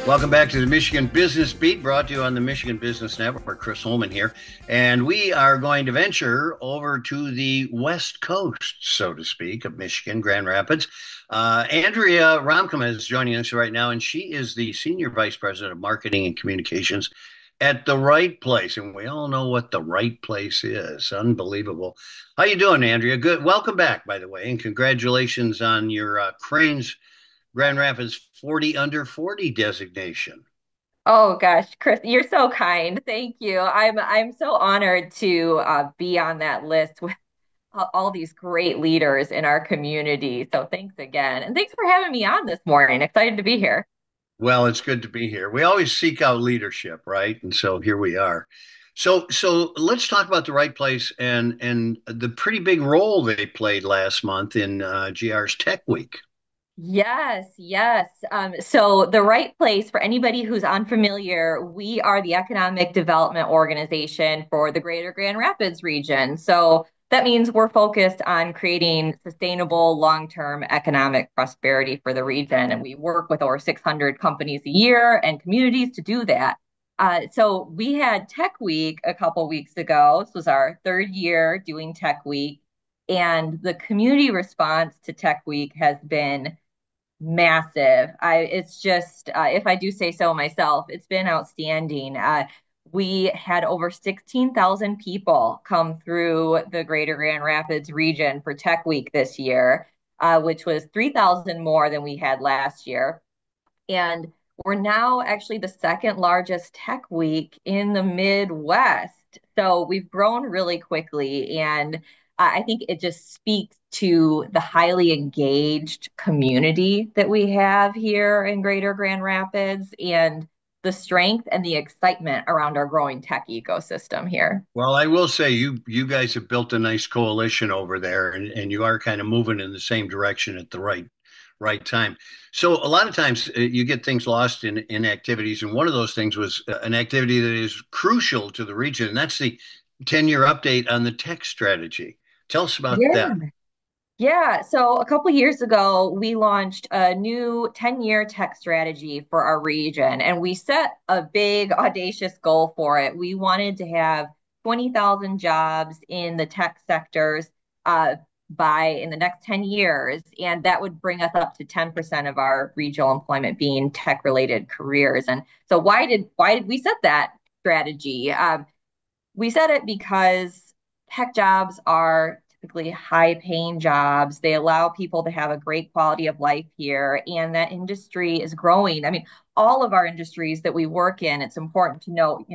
Welcome back to the Michigan Business Beat, brought to you on the Michigan Business Network. Chris Holman here. And we are going to venture over to the West Coast, so to speak, of Michigan, Grand Rapids. Andria Romkema is joining us right now, and she is the Senior Vice President of Marketing and Communications at The Right Place. And we all know what The Right Place is. Unbelievable. How you doing, Andrea? Good. Welcome back, by the way, and congratulations on your Crains Grand Rapids 40 under 40 designation. Oh gosh, Chris, you're so kind. Thank you. I'm so honored to be on that list with all these great leaders in our community. So thanks again, and thanks for having me on this morning. Excited to be here. Well, it's good to be here. We always seek out leadership, right? And so here we are. So let's talk about the right place and the pretty big role they played last month in GR's Tech Week. Yes, yes. So the right place for anybody who's unfamiliar, we are the economic development organization for the Greater Grand Rapids region. So that means we're focused on creating sustainable long-term economic prosperity for the region. And we work with over 600 companies a year and communities to do that. So we had Tech Week a couple weeks ago. This was our third year doing Tech Week. And the community response to Tech Week has been massive. It's just, if I do say so myself, it's been outstanding. We had over 16,000 people come through the Greater Grand Rapids region for Tech Week this year, which was 3,000 more than we had last year. And we're now actually the second largest tech week in the Midwest. So we've grown really quickly. And I think it just speaks to the highly engaged community that we have here in Greater Grand Rapids and the strength and the excitement around our growing tech ecosystem here. Well, I will say you guys have built a nice coalition over there, and you are kind of moving in the same direction at the right time. So a lot of times you get things lost in activities, and one of those things was an activity that is crucial to the region, and that's the 10-year update on the tech strategy. Tell us about Yeah. that. Yeah, so a couple years ago, we launched a new 10-year tech strategy for our region, and we set a big, audacious goal for it. We wanted to have 20,000 jobs in the tech sectors uh, by in the next 10 years, and that would bring us up to 10% of our regional employment being tech-related careers. And so, why did we set that strategy? We set it because tech jobs are typically high paying jobs. They allow people to have a great quality of life here, and that industry is growing. I mean, all of our industries that we work in, it's important to note,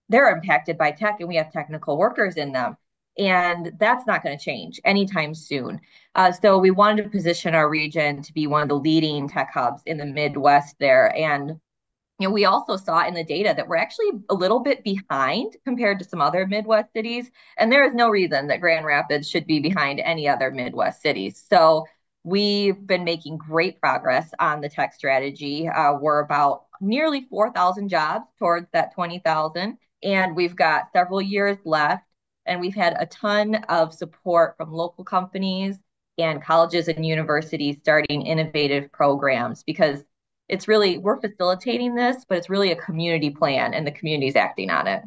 they're impacted by tech and we have technical workers in them. And that's not going to change anytime soon. So we wanted to position our region to be one of the leading tech hubs in the Midwest there. And we also saw in the data that we're actually a little bit behind compared to some other Midwest cities. And there is no reason that Grand Rapids should be behind any other Midwest cities. So we've been making great progress on the tech strategy. We're about nearly 4,000 jobs towards that 20,000. And we've got several years left. And we've had a ton of support from local companies and colleges and universities starting innovative programs because it's really we're facilitating this, but it's really a community plan and the community's acting on it.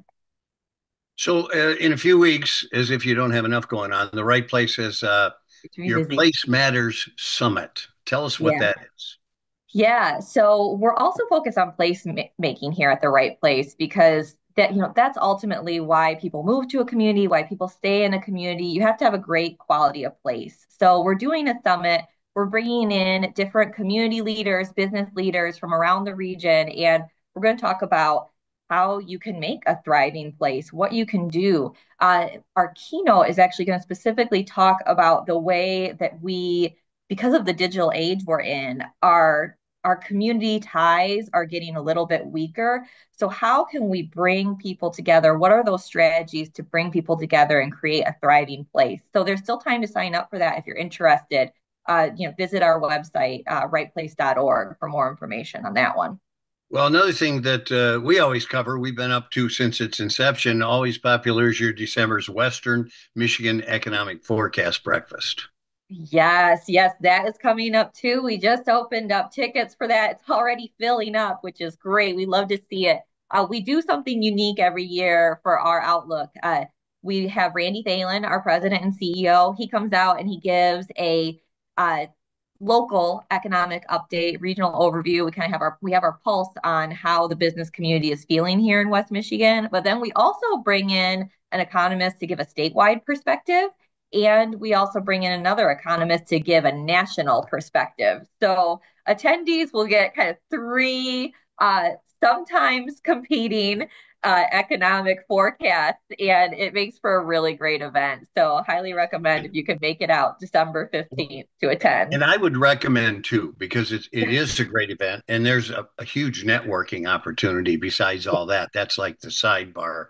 So in a few weeks, as if you don't have enough going on, the right place is It's really your busy. Place Matters Summit. Tell us what Yeah. that is. Yeah. So we're also focused on making here at the right place because that's ultimately why people move to a community, why people stay in a community. You have to have a great quality of place. So we're doing a summit. We're bringing in different community leaders, business leaders from around the region, and we're going to talk about how you can make a thriving place, what you can do. Our keynote is actually going to specifically talk about the way that because of the digital age we're in, our community ties are getting a little bit weaker. So, how can we bring people together? What are those strategies to bring people together and create a thriving place? So, there's still time to sign up for that if you're interested. Visit our website, rightplace.org, for more information on that one. Well, another thing that we always cover, we've been up to since its inception, always popular is your December's Western Michigan Economic Forecast Breakfast. Yes, yes, that is coming up too. We just opened up tickets for that. It's already filling up, which is great. We love to see it. We do something unique every year for our Outlook. We have Randy Thalen, our president and CEO. He comes out and he gives a uh, local economic update, regional overview. We have our pulse on how the business community is feeling here in West Michigan. But then we also bring in an economist to give a statewide perspective. And we also bring in another economist to give a national perspective. So attendees will get kind of three, sometimes competing economic forecasts, and it makes for a really great event. So highly recommend if you can make it out December 15th to attend. And I would recommend too, because it is a great event and there's a huge networking opportunity besides all that. That's like the sidebar.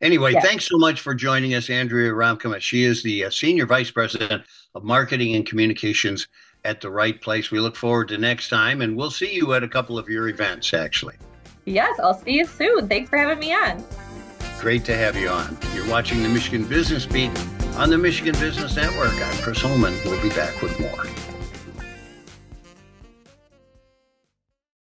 Anyway, Yeah. thanks so much for joining us, Andria Romkema. She is the Senior Vice President of Marketing and Communications at The Right Place. We look forward to next time, and we'll see you at a couple of your events, actually. Yes, I'll see you soon. Thanks for having me on. Great to have you on. You're watching the Michigan Business Beat on the Michigan Business Network. I'm Chris Holman. We'll be back with more.